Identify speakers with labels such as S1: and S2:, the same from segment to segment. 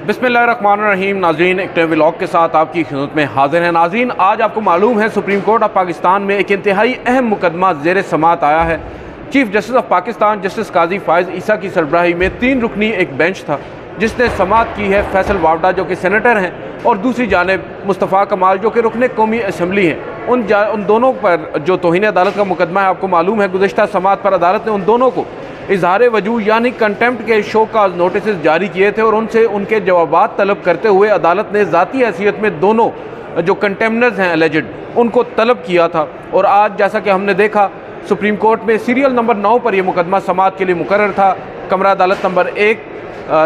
S1: बिस्मिल्लाहिर्रहमानिर्रहीम। नाज़रीन, एक नए व्लॉग के साथ आपकी खिदमत में हाजिर है। नाज़रीन, आज आपको मालूम है सुप्रीम कोर्ट ऑफ पाकिस्तान में एक इंतहाई अहम मुकदमा ज़ेर समात आया है। Chief justice of Pakistan justice Qazi Faez Isa की सरबराही में 3 रुकनी एक बेंच था जिसने समात की है फैसल वावडा जो कि सेनेटर हैं और दूसरी जानिब मुस्तफ़ा कमाल जो कि रुकने कौमी असम्बली हैं। उन दोनों पर जो तौहीन अदालत का मुकदमा है, आपको मालूम है गुज़श्ता समात पर अदालत ने उन दोनों को इजहार वजूद यानी कंटेम्प्ट के शो का नोटिस जारी किए थे और उनसे उनके जवाबात तलब करते हुए अदालत ने ज़ाती हैसियत में दोनों जो कंटेम्नर्स हैं एलिजिड उनको तलब किया था। और आज जैसा कि हमने देखा सुप्रीम कोर्ट में सीरियल नंबर 9 पर यह मुकदमा समात के लिए मुकर्रर था। कमरा अदालत नंबर 1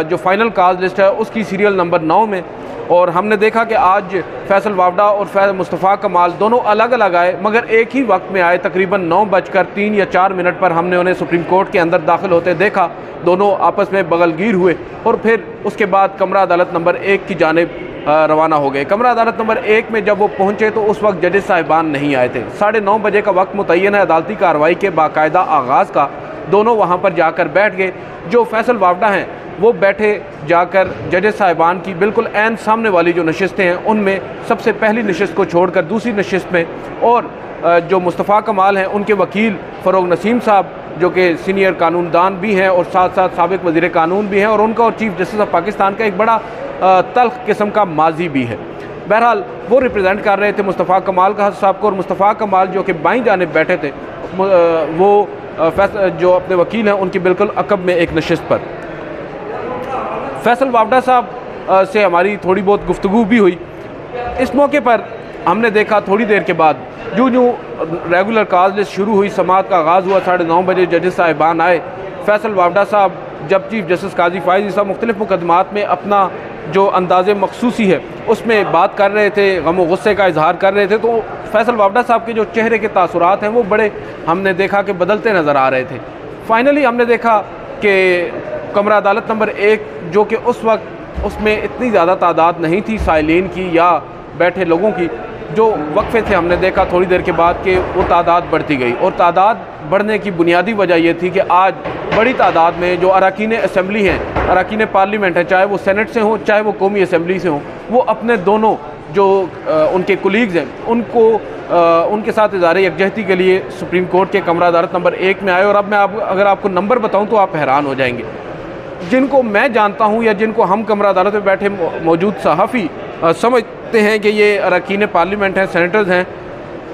S1: जो फाइनल काज लिस्ट है उसकी सीरियल नंबर 9 में। और हमने देखा कि आज फैसल वावडा और मुस्तफ़ा कमाल दोनों अलग अलग आए मगर एक ही वक्त में आए। तकरीबन 9:03 या 4 मिनट पर हमने उन्हें सुप्रीम कोर्ट के अंदर दाखिल होते देखा। दोनों आपस में बगलगीर हुए और फिर उसके बाद कमरा अदालत नंबर 1 की जानिब रवाना हो गए। कमरा अदालत नंबर 1 में जब वो पहुँचे तो उस वक्त जजेस साहिबान नहीं आए थे। 9:30 बजे का वक्त मुतय्यन है अदालती कार्रवाई के बाकायदा आगाज़ का। दोनों वहाँ पर जाकर बैठ गए। जो फैसल वावडा हैं वो बैठे जाकर जजेस साहिबान की बिल्कुल ऐन सामने वाली जो नशिस्तें हैं उनमें सबसे पहली नशिस्त को छोड़कर दूसरी नशिस्त में, और जो मुस्तफ़ा कमाल हैं उनके वकील फ़रोग नसीम साहब जो कि सीनियर कानूनदान भी हैं और साथ साथ साबिक़ वज़ीर कानून भी हैं और उनका और चीफ जस्टिस ऑफ पाकिस्तान का एक बड़ा तल्ख़ किस्म का माजी भी है। बहरहाल वो रिप्रेजेंट कर रहे थे मुस्तफ़ा कमाल का साहब को, और मुस्तफ़ा कमाल जो कि बाईं जानिब बैठे थे वो जो अपने वकील हैं उनकी बिल्कुल अकब में एक नशिस्त पर। फैसल वावडा साहब से हमारी थोड़ी बहुत गुफ्तगू भी हुई। इस मौके पर हमने देखा थोड़ी देर के बाद जो रेगुलर काज लिस्ट शुरू हुई, समात का आगाज़ हुआ। 9:30 बजे जजेस साहिबान आए। फैसल वावडा साहब जब चीफ जस्टिस काजी फ़ाइज़ ईसा मुख्तलिफ मुकदमात में अपना जो अंदाज़े मखसूसी है उसमें बात कर रहे थे, गम व गुस्से का इजहार कर रहे थे, तो फैसल वावडा साहब के जो चेहरे के तासुरात हैं वो बड़े हमने देखा कि बदलते नज़र आ रहे थे। फाइनली हमने देखा कि कमरा अदालत नंबर 1 जो कि उस वक्त उसमें इतनी ज़्यादा तादाद नहीं थी साइलिन की या बैठे लोगों की, जो वक्फे थे हमने देखा थोड़ी देर के बाद कि वो तादाद बढ़ती गई। और तादाद बढ़ने की बुनियादी वजह ये थी कि आज बड़ी तादाद में जो अरकान असम्बली हैं, अरकान पार्लियामेंट हैं, चाहे वो सेनेट से हों चाहे वो कौमी असम्बली से हों, वो अपने दोनों जो उनके कुलीग्स हैं उनको उनके साथ इज़हार यकजहती के लिए सुप्रीम कोर्ट के कमरा अदालत नंबर 1 में आए। और अब मैं अगर आपको नंबर बताऊँ तो आप हैरान हो जाएंगे। जिनको मैं जानता हूँ या जिनको हम कमरा अदालत में बैठे मौजूद सहाफ़ी समझते हैं कि ये अरकान पार्लियामेंट हैं, सेनेटर्स हैं,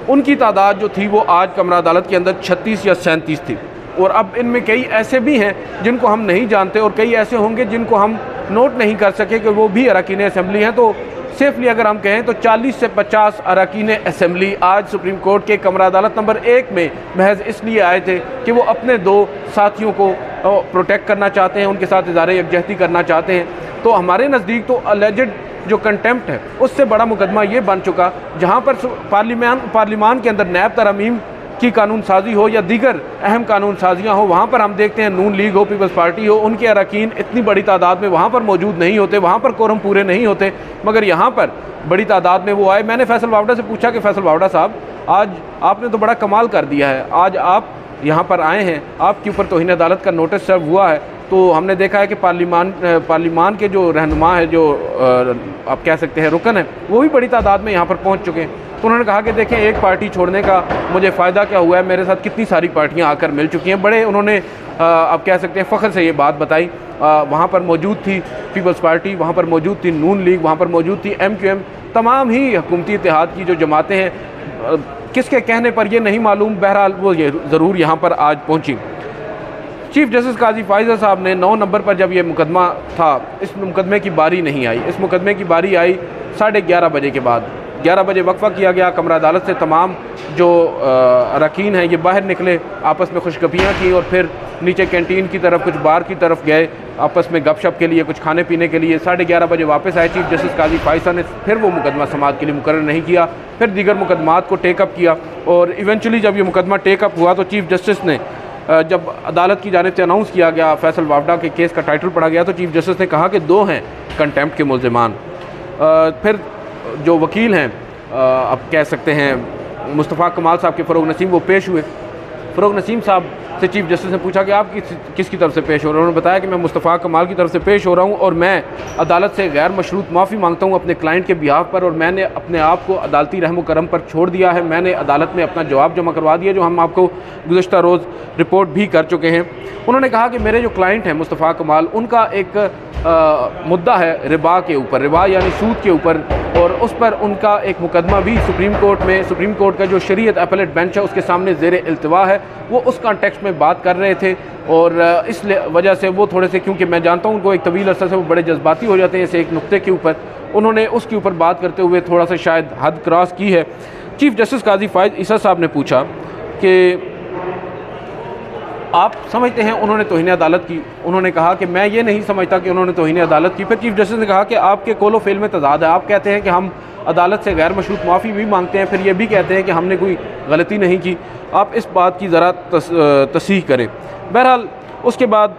S1: उनकी तादाद जो थी वो आज कमरा अदालत के अंदर 36 या 37 थी। और अब इनमें कई ऐसे भी हैं जिनको हम नहीं जानते और कई ऐसे होंगे जिनको हम नोट नहीं कर सके कि वो भी अरकान असम्बली हैं। तो सेफली अगर हम कहें तो 40 से 50 अरकान असम्बली आज सुप्रीम कोर्ट के कमरा अदालत नंबर 1 में महज इसलिए आए थे कि वो अपने 2 साथियों को प्रोटेक्ट करना चाहते हैं, उनके साथ इज़हार यकजहती करना चाहते हैं। तो हमारे नज़दीक तो अलेजिड जो कंटेम्प्ट है उससे बड़ा मुकदमा ये बन चुका, जहाँ पर पार्लियामान के अंदर नैब तरमीम की कानून साजी हो या दीगर अहम कानून साजियाँ हो, वहाँ पर हम देखते हैं नून लीग हो, पीपल्स पार्टी हो, उनके अरकान इतनी बड़ी तादाद में वहाँ पर मौजूद नहीं होते, वहाँ पर कोरम पूरे नहीं होते, मगर यहाँ पर बड़ी तादाद में वो आए। मैंने फैसल वावडा से पूछा कि फैसल वावडा साहब, आज आपने तो बड़ा कमाल कर दिया है, आज आप यहाँ पर आए हैं, आपके ऊपर तौहीन अदालत का नोटिस सर्व हुआ है। तो हमने देखा है कि पार्लियामान के जो रहनुमा है, जो आप कह सकते हैं रुकन है, वो भी बड़ी तादाद में यहाँ पर पहुँच चुके हैं। तो उन्होंने कहा कि देखें एक पार्टी छोड़ने का मुझे फ़ायदा क्या हुआ है, मेरे साथ कितनी सारी पार्टियाँ आकर मिल चुकी हैं। बड़े उन्होंने आप कह सकते हैं फ़ख्र से ये बात बताई। वहाँ पर मौजूद थी पीपल्स पार्टी, वहाँ पर मौजूद थी नून लीग, वहाँ पर मौजूद थी MQM, तमाम ही हुकूमती इत्तेहाद की जो जमातें हैं। किसके कहने पर ये नहीं मालूम, बहरहाल वो ये ज़रूर यहाँ पर आज पहुँची। चीफ जस्टिस काजी फ़ाइज़ साहब ने 9 नंबर पर जब ये मुकदमा था, इस मुकदमे की बारी नहीं आई। इस मुकदमे की बारी आई 11:30 बजे के बाद। 11 बजे वक्फ़ा किया गया कमरा अदालत से। तमाम जो अरकान हैं ये बाहर निकले, आपस में खुशगपियाँ की और फिर नीचे कैंटीन की तरफ, कुछ बार की तरफ गए आपस में गपशप के लिए, कुछ खाने पीने के लिए। 11:30 बजे वापस आए। चीफ जस्टिस काजी फ़ाइज़ साहब ने फिर वो मुकदमा समात के लिए मुकर्रर नहीं किया, फिर दीगर मुकदमात को टेकअप किया। और इवेंचुअली जब ये मुकदमा टेकअप हुआ तो चीफ जस्टिस ने जब अदालत की जानिब से अनाउंस किया गया, फैसल वावडा के केस का टाइटल पढ़ा गया, तो चीफ जस्टिस ने कहा कि 2 हैं कंटेम्प्ट के मुल्ज़िमान। फिर जो वकील हैं, आप कह सकते हैं मुस्तफ़ा कमाल साहब के फ़रोग नसीम, वो पेश हुए। फ़रोग नसीम साहब से चीफ़ जस्टिस ने पूछा कि आप किसकी तरफ से पेश हो रहे हैं। उन्होंने बताया कि मैं मुस्तफ़ा कमाल की तरफ से पेश हो रहा हूँ और मैं अदालत से गैर मशरूत माफ़ी मांगता हूँ अपने क्लाइंट के बिहाफ पर, और मैंने अपने आप को अदालती रहम करम पर छोड़ दिया है। मैंने अदालत में अपना जवाब जमा करवा दिया, जो हम आपको गुज़श्ता रोज़ रिपोर्ट भी कर चुके हैं। उन्होंने कहा कि मेरे जो क्लाइंट हैं मुस्तफ़ा कमाल, उनका एक मुद्दा है रिबा के ऊपर, रिबा यानी सूद के ऊपर, और उस पर उनका एक मुकदमा भी सुप्रीम कोर्ट में, सुप्रीम कोर्ट का जो शरीयत अपीलेट बेंच है उसके सामने ज़ेर इल्तिवा है। वो उस कॉन्टेक्स्ट में बात कर रहे थे और इस वजह से वो थोड़े से, क्योंकि मैं जानता हूँ उनको एक तवील अरसे से वो बड़े जज्बाती हो जाते हैं इस एक नुक्ते के ऊपर, उन्होंने उसके ऊपर बात करते हुए थोड़ा सा शायद हद क्रॉस की है। चीफ़ जस्टिस काजी फ़ाइज़ ईसा साहब ने पूछा कि आप समझते हैं उन्होंने तौहीन अदालत की? उन्होंने कहा कि मैं ये नहीं समझता कि उन्होंने तौहीन अदालत की। फिर चीफ़ जस्टिस ने कहा कि आपके कौलो फेल में तज़ाद है। आप कहते हैं कि हम अदालत से गैर मशरूत माफ़ी भी मांगते हैं, फिर ये भी कहते हैं कि हमने कोई गलती नहीं की। आप इस बात की ज़रा तस्दीक करें। बहरहाल उसके बाद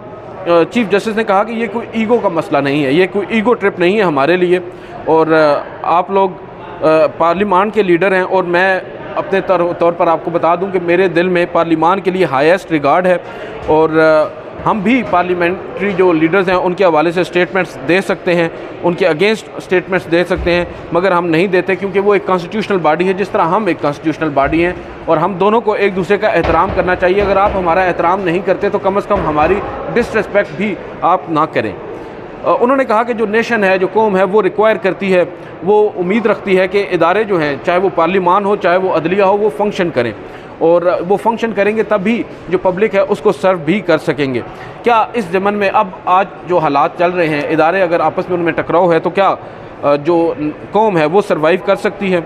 S1: चीफ़ जस्टिस ने कहा कि ये कोई ईगो का मसला नहीं है, ये कोई ईगो ट्रिप नहीं है हमारे लिए, और आप लोग पार्लियामान के लीडर हैं, और मैं अपने तौर पर आपको बता दूं कि मेरे दिल में पार्लियामान के लिए हाईएस्ट रिगार्ड है, और हम भी पार्लियामेंट्री जो लीडर्स हैं उनके हवाले से स्टेटमेंट्स दे सकते हैं, उनके अगेंस्ट स्टेटमेंट्स दे सकते हैं, मगर हम नहीं देते क्योंकि वो एक कॉन्स्टिट्यूशनल बॉडी है जिस तरह हम एक कॉन्स्टिट्यूशनल बॉडी हैं, और हम दोनों को एक दूसरे का एहतराम करना चाहिए। अगर आप हमारा एहतराम नहीं करते तो कम से कम हमारी डिसरिस्पेक्ट भी आप ना करें। उन्होंने कहा कि जो नेशन है, जो कौम है, वो रिक्वायर करती है, वो उम्मीद रखती है कि इदारे जो हैं, चाहे वो पार्लियामान हो चाहे वो अदलिया हो, वो फंक्शन करें, और वो फंक्शन करेंगे तभी जो पब्लिक है उसको सर्व भी कर सकेंगे। क्या इस ज़मन में अब आज जो हालात चल रहे हैं, इदारे अगर आपस में उनमें टकराव है तो क्या जो कौम है वो सर्वाइव कर सकती है?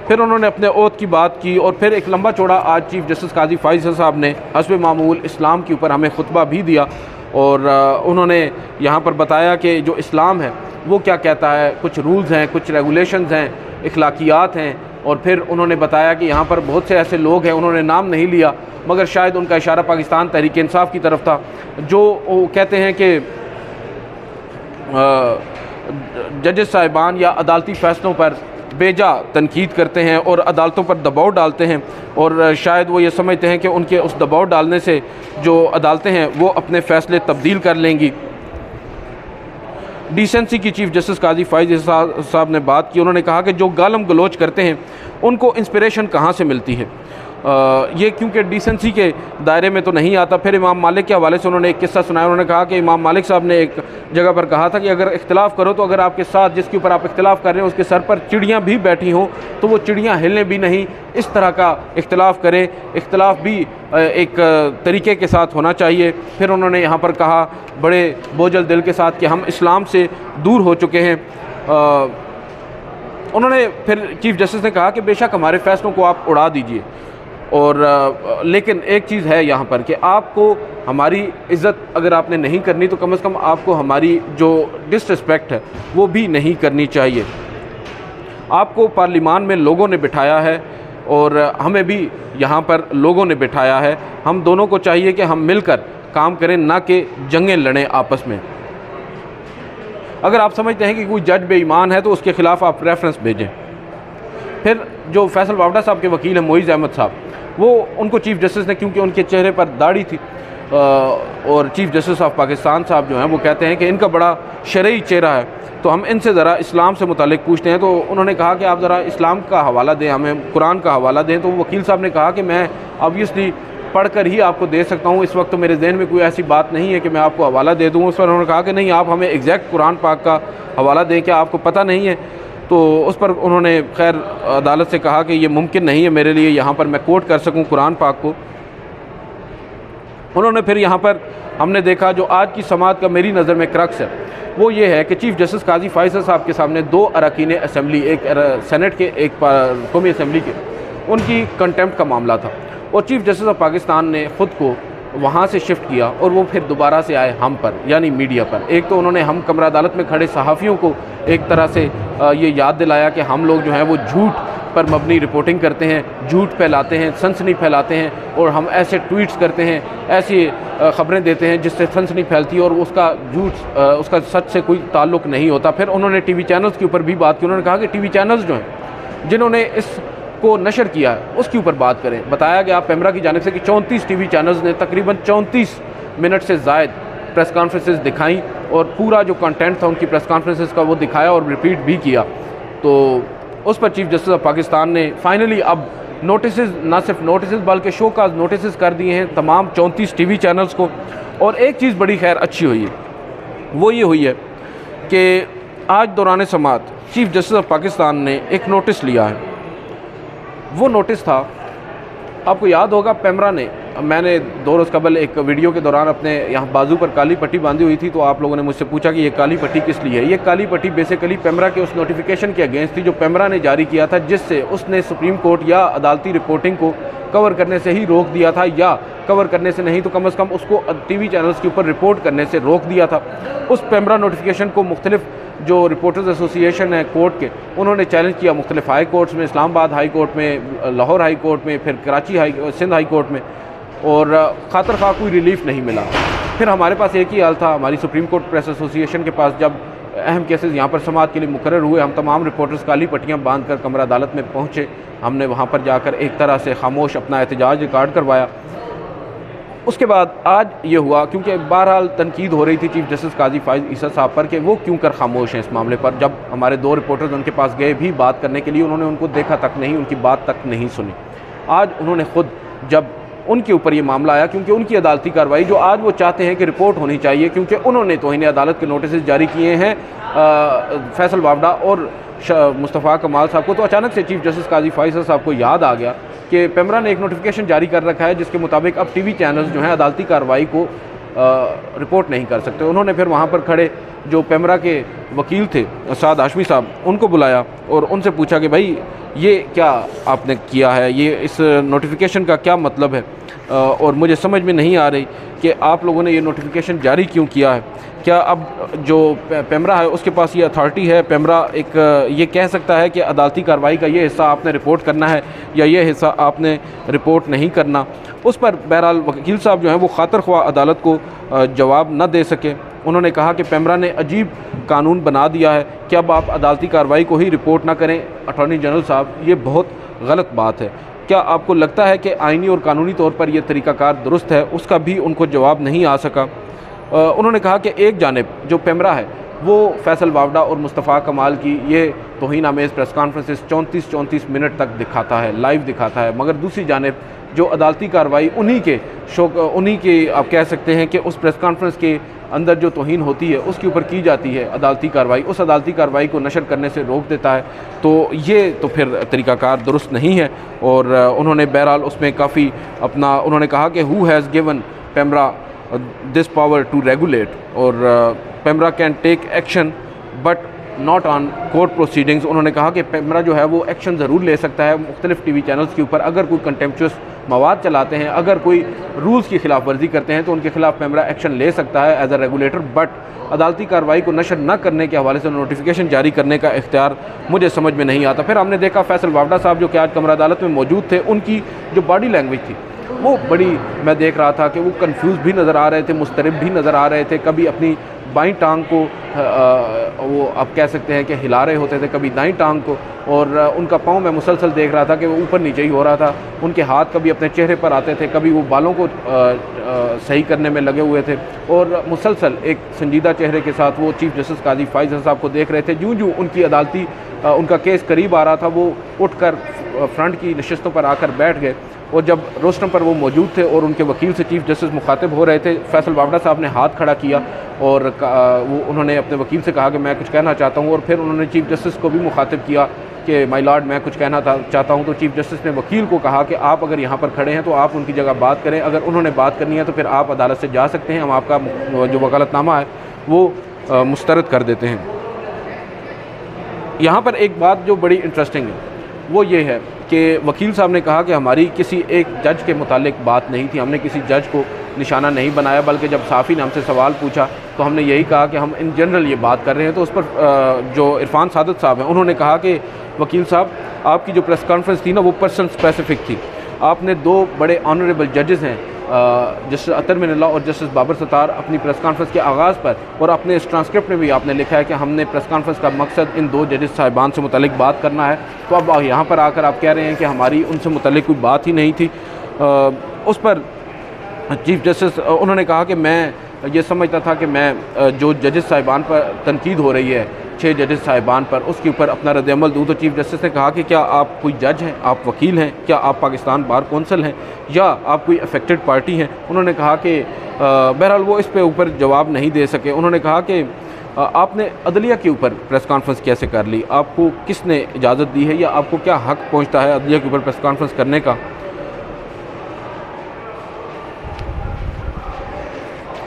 S1: फिर उन्होंने अपने ओथ की बात की, और फिर एक लंबा चौड़ा आज चीफ़ जस्टिस काजी फ़ाइज़ साहब ने हस्ब मामूल इस्लाम के ऊपर हमें खुतबा भी दिया, और उन्होंने यहाँ पर बताया कि जो इस्लाम है वो क्या कहता है, कुछ रूल्स हैं, कुछ रेगुलेशंस हैं, इखलाकियात हैं, और फिर उन्होंने बताया कि यहाँ पर बहुत से ऐसे लोग हैं, उन्होंने नाम नहीं लिया मगर शायद उनका इशारा पाकिस्तान तहरीक इंसाफ की तरफ था, जो कहते हैं कि जजेस साहिबान या अदालती फ़ैसलों पर बेजा तनकीद करते हैं और अदालतों पर दबाव डालते हैं, और शायद वो ये समझते हैं कि उनके उस दबाव डालने से जो अदालतें हैं वो अपने फ़ैसले तब्दील कर लेंगी। डिसेंसी की चीफ़ जस्टिस काजी फ़ाइज़ साहब ने बात की। उन्होंने कहा कि जो गालम गलोच करते हैं उनको इंस्पिरेशन कहाँ से मिलती है? ये क्योंकि डिसेंसी के दायरे में तो नहीं आता। फिर इमाम मालिक के हवाले से उन्होंने एक किस्सा सुनाया। उन्होंने कहा कि इमाम मालिक साहब ने एक जगह पर कहा था कि अगर इख्तिलाफ़ करो तो अगर आपके साथ जिसके ऊपर आप इख्तिलाफ़ कर रहे हैं उसके सर पर चिड़ियाँ भी बैठी हों तो वो चिड़ियाँ हिलने भी नहीं, इस तरह का इख्तिलाफ़ करें। इख्तिलाफ़ भी एक तरीके के साथ होना चाहिए। फिर उन्होंने यहाँ पर कहा बड़े बोझल दिल के साथ कि हम इस्लाम से दूर हो चुके हैं। उन्होंने फिर चीफ़ जस्टिस ने कहा कि बेशक हमारे फ़ैसलों को आप उड़ा दीजिए, और लेकिन एक चीज़ है यहाँ पर कि आपको हमारी इज़्ज़त अगर आपने नहीं करनी तो कम से कम आपको हमारी जो डिसरिस्पेक्ट है वो भी नहीं करनी चाहिए। आपको पार्लियामान में लोगों ने बिठाया है और हमें भी यहाँ पर लोगों ने बिठाया है। हम दोनों को चाहिए कि हम मिलकर काम करें, ना कि जंगें लड़ें आपस में। अगर आप समझते हैं कि कोई जज बेईमान है तो उसके ख़िलाफ़ आप रेफरेंस भेजें। फिर जो फैसल वावड़ा साहब के वकील हैं मोइज़ अहमद साहब, वो उनको चीफ़ जस्टिस ने, क्योंकि उनके चेहरे पर दाढ़ी थी, और चीफ़ जस्टिस ऑफ पाकिस्तान साहब जो हैं वो कहते हैं कि इनका बड़ा शरई चेहरा है, तो हम इनसे ज़रा इस्लाम से मुतालिक पूछते हैं। तो उन्होंने कहा कि आप ज़रा इस्लाम का हवाला दें, हमें कुरान का हवाला दें। तो वकील साहब ने कहा कि मैं ऑब्वियसली पढ़कर ही आपको दे सकता हूँ, इस वक्त तो मेरे जहन में कोई ऐसी बात नहीं है कि मैं आपको हवाला दे दूँ। उस पर उन्होंने कहा कि नहीं, आप हमें एग्जैक्ट कुरान पाक का हवाला दें, क्या आपको पता नहीं है? तो उस पर उन्होंने खैर अदालत से कहा कि ये मुमकिन नहीं है मेरे लिए यहाँ पर मैं कोट कर सकूँ कुरान पाक को। उन्होंने फिर यहाँ पर हमने देखा जो आज की समात का मेरी नज़र में क्रक्स है वो ये है कि चीफ़ जस्टिस काजी फ़ाइज़ साहब के सामने दो अरकान असम्बली, एक सेनेट के एक कौमी असम्बली के, उनकी कंटेम्प्ट का मामला था, और चीफ़ जस्टिस ऑफ पाकिस्तान ने ख़ुद को वहाँ से शिफ्ट किया और वो फिर दोबारा से आए हम पर, यानी मीडिया पर। एक तो उन्होंने हम कमरा अदालत में खड़े सहाफ़ियों को एक तरह से ये याद दिलाया कि हम लोग जो हैं वो झूठ पर मबनी रिपोर्टिंग करते हैं, झूठ फैलाते हैं, सनसनी फैलाते हैं, और हम ऐसे ट्वीट्स करते हैं, ऐसी ख़बरें देते हैं जिससे सनसनी फैलती है और उसका झूठ उसका सच से कोई ताल्लुक़ नहीं होता। फिर उन्होंने टीवी चैनल्स के ऊपर भी बात की। उन्होंने कहा कि टीवी चैनल्स जो हैं जिन्होंने इस को नशर किया है उसके ऊपर बात करें। बताया गया पेमरा की जानिब से कि 34 टीवी चैनल्स ने तकरीबन 34 मिनट से ज़ायद प्रेस कॉन्फ्रेंसेस दिखाई और पूरा जो कंटेंट था उनकी प्रेस कॉन्फ्रेंसेस का वो दिखाया और रिपीट भी किया। तो उस पर चीफ जस्टिस ऑफ पाकिस्तान ने फाइनली अब नोटिस, ना सिर्फ नोटिस बल्कि शो का नोटिस कर दिए हैं तमाम 34 टीवी चैनल्स को। और एक चीज़ बड़ी खैर अच्छी हुई है, वो ये हुई है कि आज दौरान समात चीफ जस्टिस ऑफ पाकिस्तान ने एक नोटिस लिया है। वो नोटिस था, आपको याद होगा पेमरा ने, मैंने 2 रोज़ कबल एक वीडियो के दौरान अपने यहाँ बाजू पर काली पट्टी बांधी हुई थी, तो आप लोगों ने मुझसे पूछा कि ये काली पट्टी किस लिए है। ये काली पट्टी बेसिकली पेमरा के उस नोटिफिकेशन के अगेंस्ट थी जो पेमरा ने जारी किया था, जिससे उसने सुप्रीम कोर्ट या अदालती रिपोर्टिंग को कवर करने से ही रोक दिया था, या कवर करने से नहीं तो कम से कम उसको टीवी चैनल्स के ऊपर रिपोर्ट करने से रोक दिया था। उस पेमरा नोटिफिकेशन को मुख्तलिफ जो रिपोर्टर्स एसोसिएशन है कोर्ट के, उन्होंने चैलेंज किया मुख्तलिफ हाई कोर्ट्स में, इस्लामाबाद हाई कोर्ट में, लाहौर हाई कोर्ट में, फिर कराची सिंध हाई कोर्ट में, और खातर खा कोई रिलीफ नहीं मिला। फिर हमारे पास एक ही हाल था, हमारी सुप्रीम कोर्ट प्रेस एसोसिएशन के पास जब अहम केसेस यहाँ पर समाअत के लिए मुकर्रर हुए, हम तमाम रिपोर्टर्स काली पट्टियाँ बांध कर कमरा अदालत में पहुँचे। हमने वहाँ पर जाकर एक तरह से खामोश अपना एहतजाज रिकॉर्ड करवाया। उसके बाद आज ये हुआ, क्योंकि बहरहाल तनकीद हो रही थी चीफ जस्टिस काजी फाइज ईसा साहब पर कि वो क्यों कर खामोश हैं इस मामले पर। जब हमारे 2 रिपोर्टर्स उनके पास गए भी बात करने के लिए, उन्होंने उनको देखा तक नहीं, उनकी बात तक नहीं सुनी। आज उन्होंने खुद जब उनके ऊपर ये मामला आया, क्योंकि उनकी अदालती कार्रवाई जो आज वो चाहते हैं कि रिपोर्ट होनी चाहिए, क्योंकि उन्होंने तौहीन अदालत के नोटिस जारी किए हैं फैसल वावडा और मुस्तफ़ा कमाल साहब को, तो अचानक से चीफ जस्टिस काजी फाइज साहब को याद आ गया कि पेमरा ने एक नोटिफिकेशन जारी कर रखा है जिसके मुताबिक अब टीवी चैनल्स जो हैं अदालती कार्रवाई को रिपोर्ट नहीं कर सकते। उन्होंने फिर वहाँ पर खड़े जो पेमरा के वकील थे साद हाशमी साहब, उनको बुलाया और उनसे पूछा कि भाई ये क्या आपने किया है, ये इस नोटिफिकेशन का क्या मतलब है, और मुझे समझ में नहीं आ रही कि आप लोगों ने ये नोटिफिकेशन जारी क्यों किया है। क्या अब जो पेमरा है उसके पास ये अथॉरिटी है, पेमरा एक ये कह सकता है कि अदालती कार्रवाई का ये हिस्सा आपने रिपोर्ट करना है या ये हिस्सा आपने रिपोर्ट नहीं करना। उस पर बहरहाल वकील साहब जो हैं वो खातर ख्वाह अदालत को जवाब न दे सके। उन्होंने कहा कि पेमरा ने अजीब कानून बना दिया है कि अब आप अदालती कार्रवाई को ही रिपोर्ट ना करें। अटॉर्नी जनरल साहब, ये बहुत गलत बात है। क्या आपको लगता है कि आइनी और कानूनी तौर पर यह तरीक़ाकार दुरुस्त है? उसका भी उनको जवाब नहीं आ सका। उन्होंने कहा कि एक जानिब जो पेमरा है वो फैसल वावडा और मुस्तफ़ा कमाल की ये तौहीन आमेज़ प्रेस कॉन्फ्रेंसेस 34 मिनट तक दिखाता है, लाइव दिखाता है, मगर दूसरी जानिब जो अदालती कार्रवाई उन्हीं के आप कह सकते हैं कि उस प्रेस कॉन्फ्रेंस के अंदर जो तौहीन होती है उसके ऊपर की जाती है अदालती कार्रवाई, उस अदालती कार्रवाई को नशर करने से रोक देता है। तो ये तो फिर तरीक़ाकार दुरुस्त नहीं है। और उन्होंने बहरहाल उसमें काफ़ी अपना उन्होंने कहा कि who has given PEMRA this power to regulate, और PEMRA can take action but not on court proceedings. उन्होंने कहा कि पेमरा जो है वो एक्शन ज़रूर ले सकता है मुख्तलिफ टीवी चैनल्स के ऊपर, अगर कोई कंटेम्पचुअस मवाद चलाते हैं, अगर कोई रूल्स की खिलाफ वर्जी करते हैं तो उनके खिलाफ पेमरा एक्शन ले सकता है एज अ रेगुलेटर, बट अदालती कार्रवाई को नशर न करने के हवाले से नोटिफिकेशन जारी करने का इख्तियार मुझे समझ में नहीं आता। फिर हमने देखा फैसल वावडा साहब जो कि आज कमरा अदालत में मौजूद थे, उनकी जो बॉडी लैंग्वेज थी वो बड़ी, मैं देख रहा था कि वो कंफ्यूज भी नज़र आ रहे थे, मुस्तरब भी नज़र आ रहे थे। कभी अपनी बाईं टांग को वो आप कह सकते हैं कि हिला रहे होते थे, कभी दाईं टांग को, और उनका पाँव मैं मुसलसल देख रहा था कि वो ऊपर नीचे ही हो रहा था। उनके हाथ कभी अपने चेहरे पर आते थे, कभी वो बालों को सही करने में लगे हुए थे, और मुसलसल एक संजीदा चेहरे के साथ वो चीफ जस्टिस काजी फाइज साहब को देख रहे थे। जूँ उनकी अदालती उनका केस करीब आ रहा था, वो उठकर फ्रंट की नशिस्तों पर आकर बैठ गए, और जब रोस्टम पर वो मौजूद थे और उनके वकील से चीफ जस्टिस मुखातिब हो रहे थे, फैसल वावडा साहब ने हाथ खड़ा किया और वो उन्होंने अपने वकील से कहा कि मैं कुछ कहना चाहता हूँ, और फिर उन्होंने चीफ जस्टिस को भी मुखातिब किया कि माय लॉर्ड मैं कुछ कहना चाहता हूँ। तो चीफ जस्टिस ने वकील को कहा कि आप अगर यहाँ पर खड़े हैं तो आप उनकी जगह बात करें, अगर उन्होंने बात करनी है तो फिर आप अदालत से जा सकते हैं, हम आपका जो वकालतनामा है वो मुस्तरद कर देते हैं। यहाँ पर एक बात जो बड़ी इंटरेस्टिंग है वो ये है कि वकील साहब ने कहा कि हमारी किसी एक जज के मुतालिक बात नहीं थी, हमने किसी जज को निशाना नहीं बनाया, बल्कि जब साफ़ी ने हमसे सवाल पूछा तो हमने यही कहा कि हम इन जनरल ये बात कर रहे हैं। तो उस पर जो इरफान सादत साहब हैं उन्होंने कहा कि वकील साहब आपकी जो प्रेस कॉन्फ्रेंस थी ना वो पर्सन स्पेसिफिक थी, आपने 2 बड़े ऑनरेबल जजेस हैं जस्टिस अतर मिनल्ला और जस्टिस बाबर सत्तार अपनी प्रेस कॉन्फ्रेंस के आगाज़ पर और अपने इस ट्रांसक्रिप्ट में भी आपने लिखा है कि हमने प्रेस कॉन्फ्रेंस का मकसद इन 2 जजेस साहिबान से मुतल्लिक बात करना है। तो अब यहाँ पर आकर आप कह रहे हैं कि हमारी उनसे मुतल्लिक कोई बात ही नहीं थी। उस पर चीफ जस्टिस उन्होंने कहा कि मैं ये समझता था कि मैं जो जजेस साहिबान पर तनकीद हो रही है 6 जजेस साहिबान पर, उसके ऊपर अपना रद्द-ए-अमल दूँ। तो चीफ जस्टिस ने कहा कि क्या आप कोई जज हैं, आप वकील हैं, क्या आप पाकिस्तान बार कौंसिल हैं, या आप कोई अफेक्टेड पार्टी हैं? उन्होंने कहा कि बहरहाल वो इस पे ऊपर जवाब नहीं दे सके। उन्होंने कहा कि आपने अदलिया के ऊपर प्रेस कॉन्फ्रेंस कैसे कर ली, आपको किसने इजाज़त दी है, या आपको क्या हक़ पहुँचता है अदलिया के ऊपर प्रेस कॉन्फ्रेंस करने का?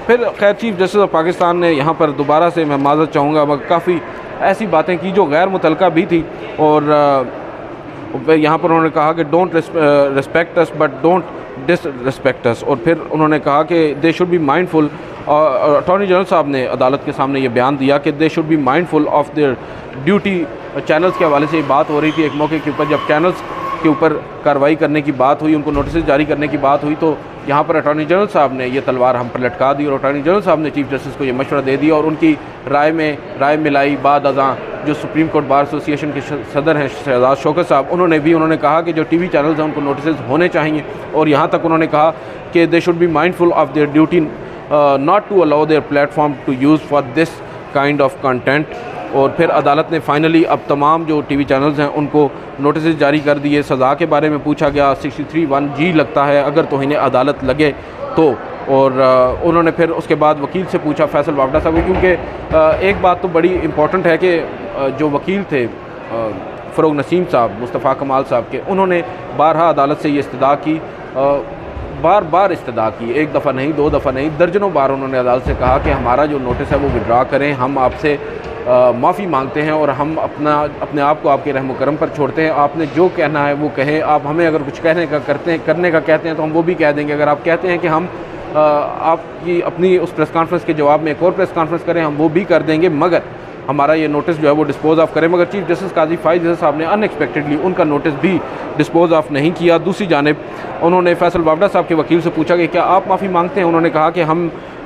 S1: फिर खैर चीफ जस्टिस ऑफ पाकिस्तान ने यहाँ पर दोबारा से, मैं माज़रत चाहूँगा, मगर काफ़ी ऐसी बातें की जो गैर मुतल्लका भी थी। और यहाँ पर उन्होंने कहा कि don't respect us but don't disrespect us. और फिर उन्होंने कहा कि they should be mindful, attorney general sahab ने अदालत के सामने ये बयान दिया कि they should be mindful of their duty. Channels के हवाले से ये बात हो रही थी एक मौके के ऊपर, जब चैनल्स के ऊपर कार्रवाई करने की बात हुई, उनको नोटिस जारी करने की बात हुई, तो यहाँ पर अटॉर्नी जनरल साहब ने ये तलवार हम पर लटका दी और अटॉर्नी जनरल साहब ने चीफ जस्टिस को ये मशवरा दे दिया और उनकी राय मिलाई। बाद अज़ां जो सुप्रीम कोर्ट बार एसोसिएशन के सदर हैं शहजाद शौकत साहब, उन्होंने कहा कि जो टीवी चैनल्स हैं उनको नोटिस होने चाहिए। और यहाँ तक उन्होंने कहा कि they should be mindful of their duty not to allow their platform to use for this kind of content. और फिर अदालत ने फाइनली अब तमाम जो टीवी चैनल्स हैं उनको नोटिस जारी कर दिए। सज़ा के बारे में पूछा गया, 63(1)G लगता है अगर तौहीन अदालत लगे तो। और उन्होंने फिर उसके बाद वकील से पूछा, फैसल वावडा साहब, क्योंकि एक बात तो बड़ी इम्पॉर्टेंट है कि जो वकील थे फ़रोग नसीम साहब, मुस्तफ़ा कमाल साहब के, उन्होंने बारहा अदालत से ये इस्तदा की, बार बार इस्तदा की, एक दफ़ा नहीं, 2 दफ़ा नहीं, दर्जनों बार उन्होंने अदालत से कहा कि हमारा जो नोटिस है वो विड्रा करें, हम आपसे माफ़ी मांगते हैं और हम अपने आप को आपके रहम करम पर छोड़ते हैं। आपने जो कहना है वो कहें, आप हमें अगर कुछ करने का कहते हैं तो हम वो भी कह देंगे। अगर आप कहते हैं कि हम आपकी अपनी उस प्रेस कॉन्फ्रेंस के जवाब में एक और प्रेस कॉन्फ्रेंस करें, हम वो भी कर देंगे, मगर हमारा ये नोटिस जो है वो डिस्पोज ऑफ करें। मगर चीफ जस्टिस काजी फाइज़ साहब ने अनएक्सपेक्टेडली उनका नोटिस भी डिस्पोज ऑफ नहीं किया। दूसरी जानिब उन्होंने फैसल वावडा साहब के वकील से पूछा कि क्या आप माफ़ी मांगते हैं? उन्होंने कहा कि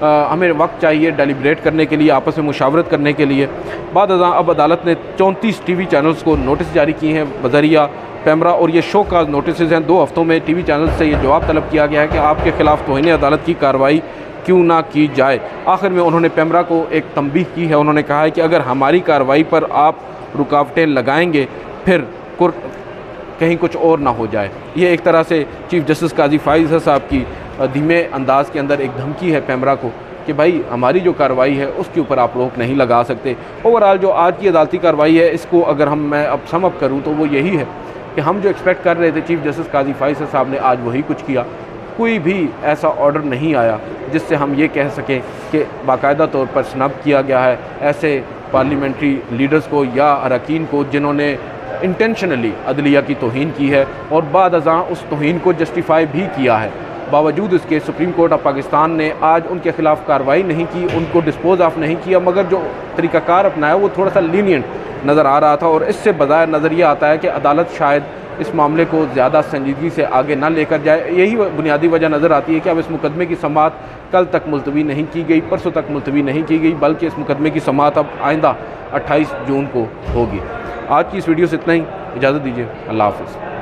S1: हमें वक्त चाहिए डेलिब्रेट करने के लिए, आपस में मुशावरत करने के लिए। बाद अब अदालत ने 34 टीवी चैनल्स को नोटिस जारी किए हैं बज़रिया पैमरा, और ये शो काज नोटिस हैं। 2 हफ्तों में टीवी चैनल से ये जवाब तलब किया गया है कि आपके ख़िलाफ़ तौहीन अदालत की कार्रवाई क्यों ना की जाए। आखिर में उन्होंने पैमरा को एक तंबीह की है। उन्होंने कहा है कि अगर हमारी कार्रवाई पर आप रुकावटें लगाएंगे फिर कहीं कुछ और ना हो जाए। ये एक तरह से चीफ जस्टिस काजी फाइज़ साहब की धीमे अंदाज के अंदर एक धमकी है पैमरा को कि भाई हमारी जो कार्रवाई है उसके ऊपर आप रोक नहीं लगा सकते। ओवरऑल जो आज की अदालती कार्रवाई है, इसको अगर मैं अब सम अप करूँ तो वो यही है कि हम जो एक्सपेक्ट कर रहे थे चीफ जस्टिस काजी फाइज़ साहब ने आज वही कुछ किया। कोई भी ऐसा ऑर्डर नहीं आया जिससे हम ये कह सकें कि बाकायदा तौर पर स्नब किया गया है ऐसे पार्लियामेंट्री लीडर्स को या अरकान को जिन्होंने इंटेंशनली अदलिया की तौहीन की है और बाद अज़ां उस तौहीन को जस्टिफाई भी किया है। बावजूद इसके सुप्रीम कोर्ट ऑफ पाकिस्तान ने आज उनके ख़िलाफ़ कार्रवाई नहीं की, उनको डिस्पोज ऑफ नहीं किया, मगर जो तरीक़ाकार अपनाया वो थोड़ा सा लीनियंट नज़र आ रहा था। और इससे बज़ाहिर नज़रिया आता है कि अदालत शायद इस मामले को ज़्यादा संजीदगी से आगे ना लेकर जाए। यही बुनियादी वजह नज़र आती है कि अब इस मुकदमे की समाअत कल तक मुलतवी नहीं की गई, परसों तक मुलतवी नहीं की गई, बल्कि इस मुकदमे की समाअत अब आइंदा 28 जून को होगी। आज की इस वीडियो से इतना ही, इजाज़त दीजिए, अल्लाह हाफ़िज़।